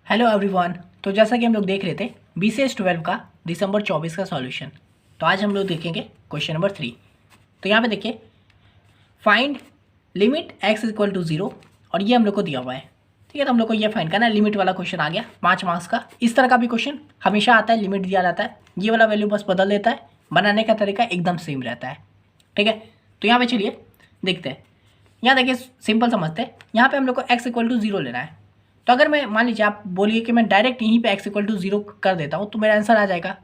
Hello everyone. तो जैसा कि हम लोग देख रहे थे BCS 12 का दिसंबर 24 का सॉल्यूशन। तो आज हम लोग देखेंगे क्वेश्चन नंबर 3। तो यहाँ पे देखिए, find limit x equal to 0 और ये हम लोग को दिया हुआ है। ठीक है, तो हम लोग को ये फाइंड करना है। लिमिट वाला क्वेश्चन आ गया 5 मार्क्स का। इस तरह का भी क्वेश्चन हमेशा आता है, लिमिट दिया जाता है, ये वाला वैल्यू बस बदल देता है, बनाने का तरीका एकदम सेम रहता है। ठीक है, तो यहाँ पे चलिए देखते हैं। यहाँ देखिए सिंपल समझते हैं। यहाँ पे हम लोग को x इक्वल टू 0 लेना है। तो अगर मैं मान लीजिए आप बोलिए कि मैं डायरेक्ट यहीं पे x इक्वल टू 0 कर देता हूँ तो मेरा आंसर आ जाएगा।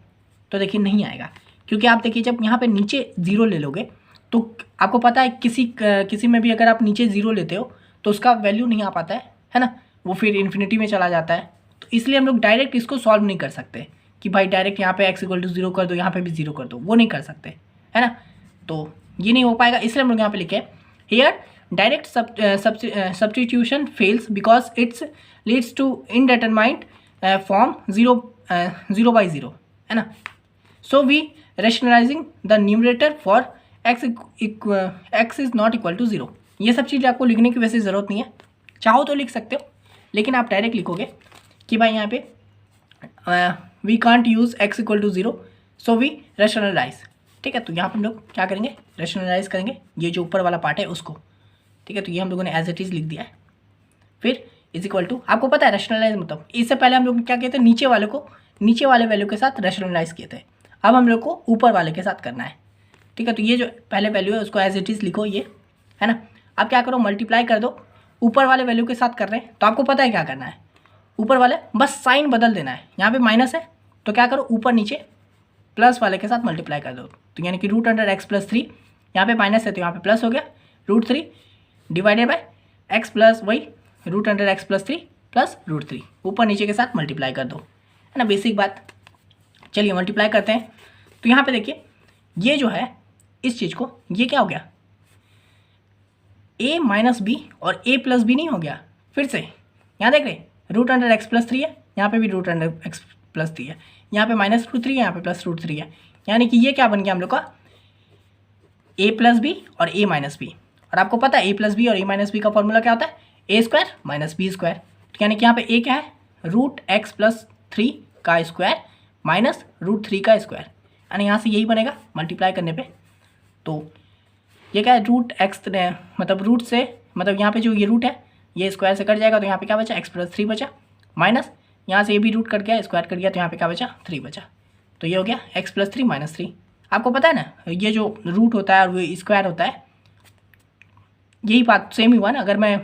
तो देखिए नहीं आएगा, क्योंकि आप देखिए जब यहाँ पे नीचे 0 ले लोगे तो आपको पता है किसी में भी अगर आप नीचे 0 लेते हो तो उसका वैल्यू नहीं आ पाता है ना, वो फिर इन्फिनिटी में चला जाता है। तो इसलिए हम लोग डायरेक्ट इसको सॉल्व नहीं कर सकते कि भाई डायरेक्ट यहाँ पे x इक्वल टू 0 कर दो, यहाँ पे भी 0 कर दो, वो नहीं कर सकते, है ना। तो ये नहीं हो पाएगा, इसलिए हम लोग यहाँ पे लिखे here direct substitution fails because it leads to indeterminate form 0 by 0, है ना। So we rationalizing the numerator for x is not equal to 0। ये सब चीज़ आपको लिखने की वैसे ज़रूरत नहीं है, चाहो तो लिख सकते हो, लेकिन आप डायरेक्ट लिखोगे कि भाई यहाँ पे we can't use x equal to 0 so we rationalise. ठीक है, तो यहाँ पर हम लोग क्या करेंगे, रेशनलाइज करेंगे ये जो ऊपर वाला पार्ट है उसको। ठीक है, तो ये हम लोगों ने एज इट इज़ लिख दिया है। फिर इज इक्वल टू, आपको पता है रैशनलाइज मतलब, इससे पहले हम लोग क्या किए थे, नीचे वाले वैल्यू के साथ रैशनलाइज किए थे। अब हम लोग को ऊपर वाले के साथ करना है। ठीक है, तो ये जो पहले वैल्यू है उसको एज इट इज़ लिखो, ये है ना। अब क्या करो, मल्टीप्लाई कर दो, ऊपर वाले वैल्यू के साथ कर रहे हैं तो आपको पता है क्या करना है, ऊपर वाले बस साइन बदल देना है। यहाँ पे माइनस है तो क्या करो, ऊपर नीचे प्लस वाले के साथ मल्टीप्लाई कर दो। तो यानी कि रूट अंडर एक्स प्लस 3, यहाँ पे माइनस है तो यहाँ पे प्लस हो गया, √3 डिवाइडेड बाय एक्स प्लस वही root under x plus 3 plus √3, ऊपर नीचे के साथ मल्टीप्लाई कर दो, है ना, बेसिक बात। चलिए मल्टीप्लाई करते हैं। तो यहाँ पे देखिए ये जो है इस चीज़ को, ये क्या हो गया, a माइनस बी और a प्लस बी नहीं हो गया। फिर से यहाँ देख रहे रूट अंडर एक्स प्लस 3 है, यहाँ पे भी रूट अंडर एक्स प्लस 3 है, यहाँ पे माइनस √3 है, यहाँ पे प्लस √3 है। यानी कि ये क्या बन गया हम लोग का, a प्लस बी और a माइनस बी। और आपको पता है a प्लस बी और a माइनस बी का फॉर्मूला क्या होता है, a square minus b square. तो यानी कि यहाँ पे a क्या है, √x प्लस 3 का स्क्वायर माइनस √3 का स्क्वायर, यानी यहाँ से यही बनेगा मल्टीप्लाई करने पे। तो ये क्या है, √x मतलब रूट से, मतलब यहाँ पे जो ये रूट है ये स्क्वायर से कट जाएगा, तो यहाँ पे क्या बचा, x प्लस 3 बचा, माइनस यहाँ से ये भी रूट कट गया, स्क्वायर कट गया, तो यहाँ पे क्या बचा, 3 बचा। तो ये हो गया x प्लस 3 माइनस 3। आपको पता है ना, ये जो रूट होता है और वो स्क्वायर होता है, यही बात सेम ही हुआ ना। अगर मैं,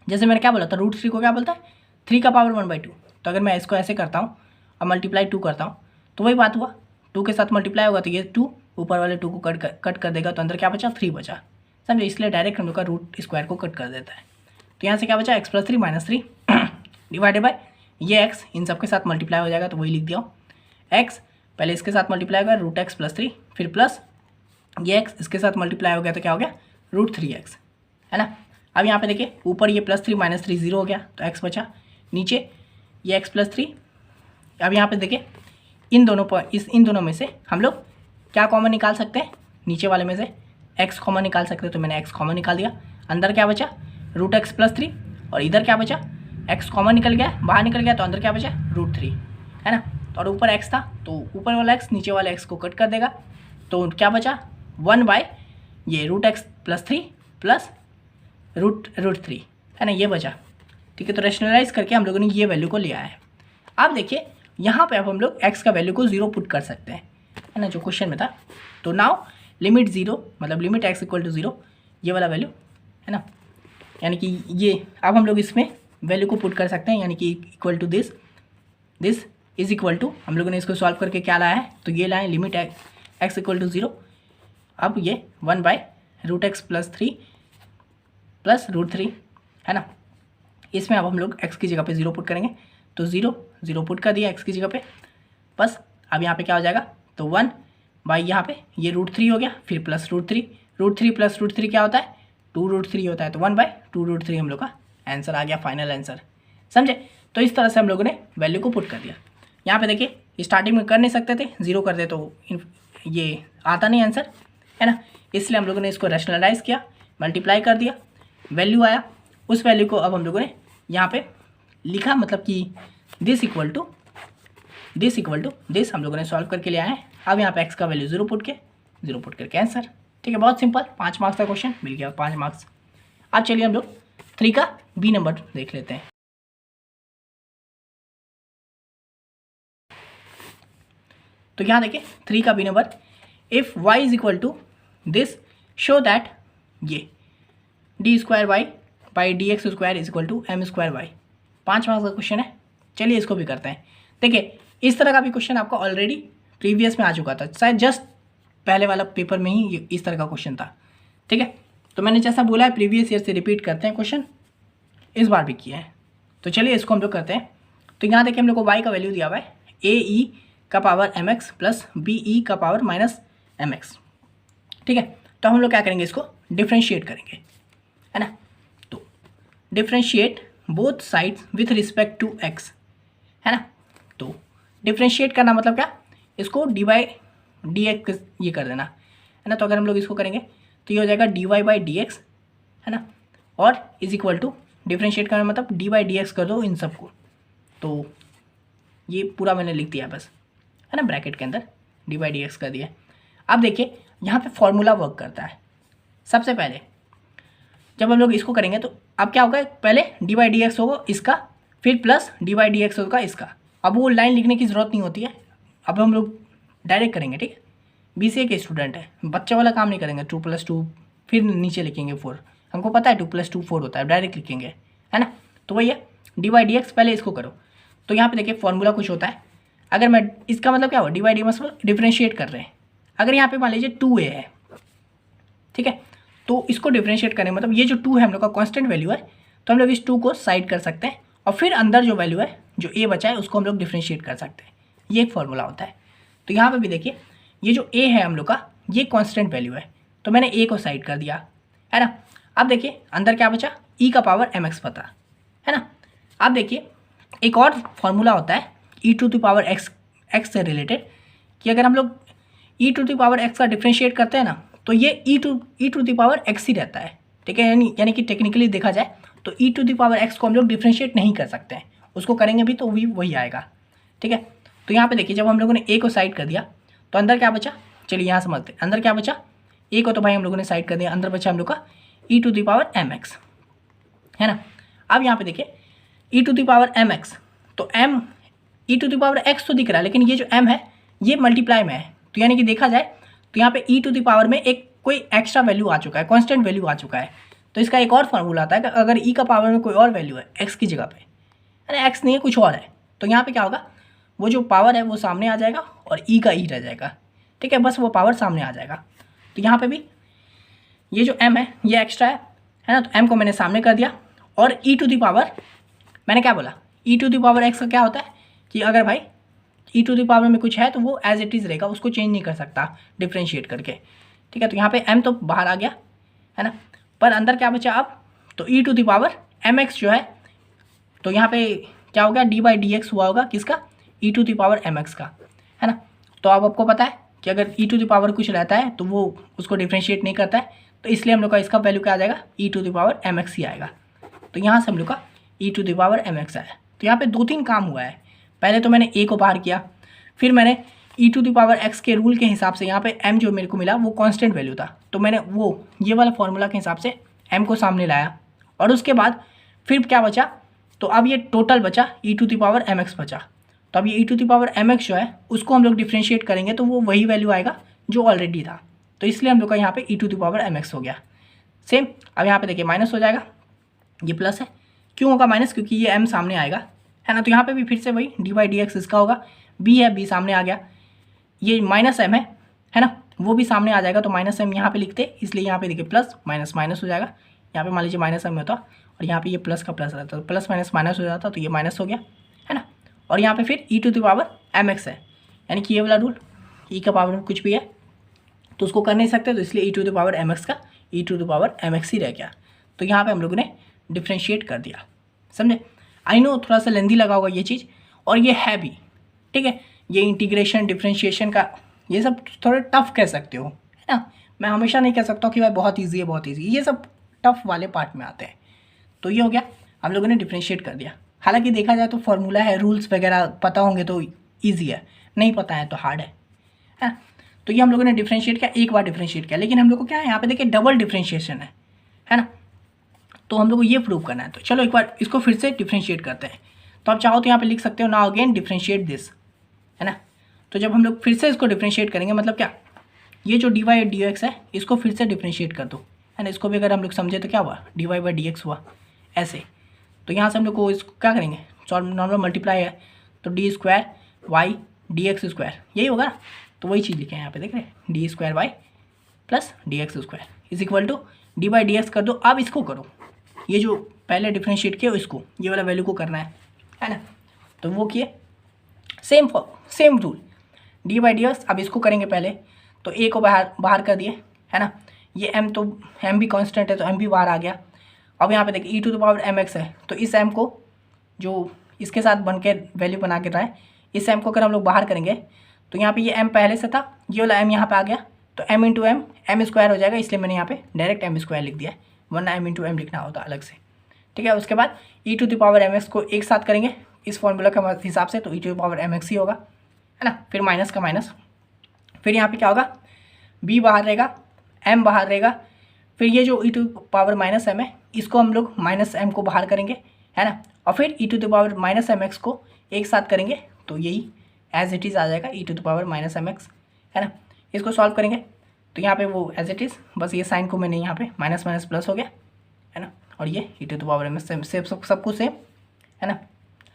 जैसे मैंने क्या बोला था, √3 को क्या बोलता है, 3 का पावर 1/2। तो अगर मैं इसको ऐसे करता हूँ और मल्टीप्लाई 2 करता हूँ तो वही बात हुआ, 2 के साथ मल्टीप्लाई होगा तो ये 2 ऊपर वाले 2 को कट कर देगा, तो अंदर क्या बचा, 3 बचा, समझे। इसलिए डायरेक्ट हम लोग का रूट स्क्वायर को कट कर देता है। तो यहाँ से क्या बचा, x plus 3 minus 3 divided bye ये x इन सब के साथ मल्टीप्लाई हो जाएगा, तो वही लिख दिया हूँ। x पहले इसके साथ मल्टीप्लाई होगा √x प्लस 3, फिर प्लस ये x इसके साथ मल्टीप्लाई हो गया तो क्या हो गया, √3x, है ना। अब यहाँ पे देखिए ऊपर ये प्लस 3 माइनस 3 0 हो गया तो x बचा, नीचे ये x प्लस 3। अब यहाँ पे देखिए इन दोनों में से हम लोग क्या कॉमन निकाल सकते हैं, नीचे वाले में से x कॉमन निकाल सकते हैं, तो मैंने x कॉमन निकाल दिया। अंदर क्या बचा, √x प्लस 3 और इधर क्या बचा, x कॉमन निकल गया, बाहर निकल गया, तो अंदर क्या बचा, √3, है ना। और ऊपर x था तो ऊपर वाला x नीचे वाला x को कट कर देगा, तो क्या बचा 1 बाय ये √x प्लस 3 प्लस √3, है ना, ये बचा। ठीक है, तो रेशनलाइज करके हम लोगों ने ये वैल्यू को लिया है। अब देखिए यहाँ पे अब हम लोग x का वैल्यू को 0 पुट कर सकते हैं, है ना, जो क्वेश्चन में था। तो नाउ लिमिट 0 मतलब लिमिट x इक्वल टू 0, ये वाला वैल्यू, है ना, यानी कि ये अब हम लोग इसमें वैल्यू को पुट कर सकते हैं, यानी कि equal to this is equal to, हम लोगों ने इसको सॉल्व करके क्या लाया है, तो ये लाए लिमिट x इक्वल टू 0। अब ये 1 बाय √x प्लस 3 प्लस √3, है ना। इसमें अब हम लोग x की जगह पे 0 पुट करेंगे, तो 0 पुट कर दिया x की जगह पे, बस। अब यहाँ पे क्या हो जाएगा, तो 1 बाई यहाँ पे ये √3 हो गया, फिर प्लस √3 प्लस √3 क्या होता है, 2√3 होता है, तो 1 बाय 2√3 हम लोग का आंसर आ गया, फाइनल आंसर, समझे। तो इस तरह से हम लोगों ने वैल्यू को पुट कर दिया। यहाँ पे देखिए स्टार्टिंग में कर नहीं सकते थे, 0 कर दे तो ये आता नहीं आंसर, है ना, इसलिए हम लोगों ने इसको रैशनलाइज किया, मल्टीप्लाई कर दिया, वैल्यू आया। उस वैल्यू को अब हम लोगों ने यहाँ पे लिखा मतलब कि दिस इक्वल टू दिस हम लोगों ने सॉल्व करके ले आए हैं। अब यहाँ पे x का वैल्यू 0 पुट करके आंसर। ठीक है, बहुत सिंपल, 5 मार्क्स का क्वेश्चन मिल गया, 5 मार्क्स। अब चलिए हम लोग 3 का बी नंबर देख लेते हैं। तो यहाँ देखिए 3 का B number, if y is equal to this show that ये D square Y by D x square is equal to M square Y. 5 marks का क्वेश्चन है। चलिए इसको भी करते हैं। देखिए इस तरह का भी क्वेश्चन आपका ऑलरेडी प्रीवियस में आ चुका था, शायद जस्ट पहले वाला पेपर में ही इस तरह का क्वेश्चन था। ठीक है, तो मैंने जैसा बोला है प्रीवियस ईयर से रिपीट करते हैं क्वेश्चन, इस बार भी किया है। तो चलिए इसको हम लोग करते हैं। तो यहाँ देखिए हम लोग को y का वैल्यू दिया हुआ है ए ई का power M x plus b e का पावर माइनस एम एक्स। ठीक है, तो हम लोग क्या करेंगे, इसको डिफ्रेंशिएट करेंगे, है ना। तो differentiate both sides with respect to x, है ना। तो डिफ्रेंशिएट करना मतलब क्या, इसको डी बाई डी एक्स ये कर देना, है ना। तो अगर हम लोग इसको करेंगे तो ये हो जाएगा d y by D x, है ना, और इज इक्वल टू डिफ्रेंशिएट करना मतलब डी बाई डी एक्स कर दो इन सबको। तो ये पूरा मैंने लिख दिया बस, है ना, ब्रैकेट के अंदर डी बाई डी एक्स कर दिया। अब देखिए यहाँ पे फॉर्मूला वर्क करता है। सबसे पहले जब हम लोग इसको करेंगे तो अब क्या होगा, पहले डी बाई डी एक्स होगा इसका, फिर plus D by D x होगा इसका। अब वो लाइन लिखने की ज़रूरत नहीं होती है, अब हम लोग डायरेक्ट करेंगे। ठीक है, BCA के स्टूडेंट है, बच्चे वाला काम नहीं करेंगे 2 + 2 फिर नीचे लिखेंगे 4। हमको पता है 2 + 2 4 होता है, डायरेक्ट लिखेंगे, है ना। तो वही है डी बाई डी एक्स, पहले इसको करो। तो यहाँ पे देखिए फॉर्मूला कुछ होता है। अगर मैं इसका मतलब क्या हुआ, डी बाई डी मतलब डिफ्रेंशिएट कर रहे हैं। अगर यहाँ पे मान लीजिए 2a है, ठीक है, तो इसको डिफ्रेंशिएट करें मतलब ये जो 2 है हम लोग का कांस्टेंट वैल्यू है, तो हम लोग इस 2 को साइड कर सकते हैं और फिर अंदर जो वैल्यू है जो a बचा है उसको हम लोग डिफ्रेंशिएट कर सकते हैं। ये एक फॉर्मूला होता है। तो यहाँ पे भी देखिए ये जो a है हम लोग का ये कांस्टेंट वैल्यू है, तो मैंने a को साइड कर दिया, है ना। अब देखिए अंदर क्या बचा, e का पावर mx पता, है ना। अब देखिए एक और फॉर्मूला होता है e to the power x से रिलेटेड, कि अगर हम लोग e to the power x का डिफ्रेंशिएट करते हैं ना तो ये e to the power x ही रहता है। ठीक है, यानी कि टेक्निकली देखा जाए तो e to the power x को हम लोग डिफ्रेंशिएट नहीं कर सकते हैं, उसको करेंगे भी तो भी वही आएगा। ठीक है, तो यहाँ पे देखिए जब हम लोगों ने a को साइड कर दिया तो अंदर क्या बचा, चलिए यहाँ समझते हैं। अंदर क्या बचा, a को तो भाई हम लोगों ने साइड कर दिया, अंदर बचा हम लोग का e to the power mx, है ना। अब यहाँ पे देखिए e to the power mx, तो m e to the power x तो दिख रहा है, लेकिन ये जो m है ये मल्टीप्लाई में है, तो यानी कि देखा जाए तो यहाँ पे e टू द पावर में एक कोई एक्स्ट्रा वैल्यू आ चुका है, कांस्टेंट वैल्यू आ चुका है। तो इसका एक और फार्मूला आता है कि अगर e का पावर में कोई और वैल्यू है x की जगह पे, अरे x नहीं है कुछ और है, तो यहाँ पे क्या होगा, वो जो पावर है वो सामने आ जाएगा और e का e रह जाएगा। ठीक है, बस वो पावर सामने आ जाएगा। तो यहाँ पे भी ये जो m है ये एक्स्ट्रा है ना, तो m को मैंने सामने कर दिया और e टू द पावर, मैंने क्या बोला, e to the power x का क्या होता है कि अगर भाई e टू द पावर में कुछ है तो वो एज इट इज़ रहेगा, उसको चेंज नहीं कर सकता डिफ्रेंशिएट करके। ठीक है, तो यहाँ पे m तो बाहर आ गया, है ना, पर अंदर क्या बचा अब, तो e to the power mx जो है, तो यहाँ पे क्या हो गया, डी बाई डी एक्स हुआ होगा किसका, e to the power mx का, है ना। तो अब आपको पता है कि अगर e टू द पावर कुछ रहता है तो वो उसको डिफ्रेंशिएट नहीं करता है, तो इसलिए हम लोग का इसका वैल्यू क्या आ जाएगा, e to the power mx ही आएगा। तो यहाँ से हम लोग का e to the power mx आया। तो यहाँ पे 2-3 काम हुआ है। पहले तो मैंने a को बाहर किया, फिर मैंने e to the power x के रूल के हिसाब से यहाँ पे m जो मेरे को मिला वो कांस्टेंट वैल्यू था, तो मैंने वो ये वाला फॉर्मूला के हिसाब से m को सामने लाया और उसके बाद फिर क्या बचा, तो अब ये टोटल बचा e to the power mx बचा। तो अब ये e to the power mx जो है उसको हम लोग डिफ्रेंशिएट करेंगे तो वो वही वैल्यू आएगा जो ऑलरेडी था, तो इसलिए हम लोग का यहाँ पे e to the power mx हो गया। सेम अब यहाँ पे देखिए माइनस हो जाएगा, ये प्लस है, क्यों होगा माइनस, क्योंकि ये m सामने आएगा, है ना। तो यहाँ पे भी फिर से वही डी बाई डी एक्स इसका होगा, b है b सामने आ गया, ये माइनस m है ना, वो भी सामने आ जाएगा, तो माइनस m यहाँ पे लिखते, इसलिए यहाँ पे देखिए प्लस माइनस माइनस हो जाएगा। यहाँ पे मान लीजिए माइनस m होता और यहाँ पे ये प्लस का प्लस रहता, तो प्लस माइनस माइनस हो जाता, तो ये माइनस हो गया, है ना। और यहाँ पे फिर e to the power mx है, यानी कि ये वाला रूल e का पावर में कुछ भी है तो उसको कर नहीं सकते, तो इसलिए e to the power mx का e to the power mx ही रह गया। तो यहाँ पे हम लोगों ने डिफ्रेंशिएट कर दिया, समझे। आई नो थोड़ा सा लेंदी लगा होगा ये चीज़, और ये है भी, ठीक है, ये इंटीग्रेशन डिफ्रेंशिएशन का ये सब थोड़े टफ कह सकते हो, है ना। मैं हमेशा नहीं कह सकता कि भाई बहुत ईजी है बहुत ईजी, ये सब टफ वाले पार्ट में आते हैं। तो ये हो गया, हम लोगों ने डिफ्रेंशिएट कर दिया। हालांकि देखा जाए तो फॉर्मूला है, रूल्स वगैरह पता होंगे तो ईजी है, नहीं पता है तो हार्ड है। तो ये हम लोगों ने डिफ्रेंशिएट किया, एक बार डिफ्रेंशिएट किया, लेकिन हम लोग को क्या है यहाँ पे देखिए डबल डिफ्रेंशिएशन है ना, तो हम लोग को ये प्रूव करना है। तो चलो एक बार इसको फिर से डिफ्रेंशिएट करते हैं। तो आप चाहो तो यहाँ पे लिख सकते हो नाउ अगेन डिफ्रेंशिएट दिस, है ना। तो जब हम लोग फिर से इसको डिफ्रेंशिएट करेंगे, मतलब क्या, ये जो dy बाई डी एक्स है इसको फिर से डिफ्रेंशिएट कर दो, है ना। इसको भी अगर हम लोग समझे तो क्या हुआ, dy बाई डी एक्स हुआ ऐसे। तो यहाँ से हम लोग को इसको क्या करेंगे, नॉर्मल मल्टीप्लाई है तो d square y d x square, यही होगा ना। तो वही चीज़ लिखे हैं यहाँ पे, देख रहे हैं, d square y plus d x square is equal to d by D x कर दो। अब इसको करो, ये जो पहले डिफ्रेंशिएट किया इसको, ये वाला वैल्यू को करना है ना। तो वो किए, same rule D by D x. अब इसको करेंगे पहले, तो ए को बाहर कर दिए, है ना। ये m तो m भी कांस्टेंट है तो m भी बाहर आ गया। अब यहाँ पे देखिए e to the power mx है, तो इस m को जो इसके साथ बन के वैल्यू बना के रहा है, इस m को अगर हम लोग बाहर करेंगे तो यहाँ पे ये m पहले से था, ये वाला m यहाँ पे आ गया, तो m इंटू m स्क्वायर हो जाएगा, इसलिए मैंने यहाँ पे डायरेक्ट m स्क्वायर लिख दिया है, वरना m इंटू m लिखना होता अलग से, ठीक है। उसके बाद e to the power mx को एक साथ करेंगे इस फॉर्मूला के हिसाब से, तो e to the power mx ही होगा, है ना। फिर माइनस का माइनस, फिर यहाँ पे क्या होगा, b बाहर रहेगा, m बाहर रहेगा, फिर ये जो e to power minus m है इसको हम लोग माइनस m को बाहर करेंगे, है ना। और फिर e to the power minus mx को एक साथ करेंगे, तो यही एज इट इज़ आ जाएगा e to the power minus mx, है ना। इसको सॉल्व करेंगे तो यहाँ पे वो एज इट इज़, बस ये साइन को मैंने यहाँ पे माइनस माइनस प्लस हो गया, है ना। और ये e to the power mx same सब कुछ सेम, है ना।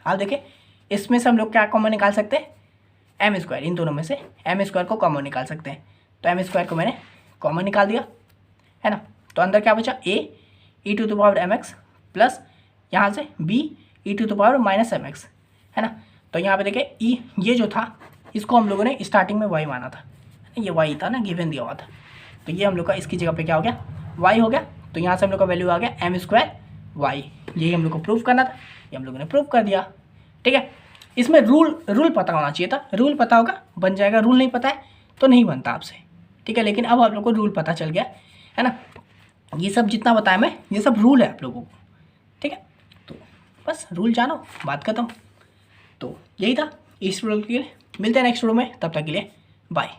आप देखिए इसमें से हम लोग क्या कॉमन निकाल सकते हैं, एम स्क्वायर, इन दोनों में से एम स्क्वायर को कॉमन निकाल सकते हैं, तो एम स्क्वायर को मैंने कॉमन निकाल दिया, है ना। तो अंदर क्या बचा, A E to the power M x plus यहाँ से B E to the power minus M X, है ना। तो यहाँ पे देखिए ई ये जो था इसको हम लोगों ने स्टार्टिंग में वाई माना था, ये वाई था ना, गिवन दिया हुआ था, तो ये हम लोग का इसकी जगह पे क्या हो गया, वाई हो गया। तो यहाँ से हम लोग का वैल्यू आ गया एम स्क्वायर वाई, यही हम लोग को प्रूव करना था, ये हम लोगों ने प्रूव कर दिया, ठीक है। इसमें रूल पता होना चाहिए था, रूल पता होगा बन जाएगा, रूल नहीं पता है तो नहीं बनता आपसे, ठीक है। लेकिन अब आप लोग को रूल पता चल गया, है ना। ये सब जितना बताया मैं, ये सब रूल है आप लोगों को, ठीक है। तो बस रूल जानो, बात खत्म। तो यही था इस वीडियो के लिए, मिलते हैं नेक्स्ट वीडियो में, तब तक के लिए बाय।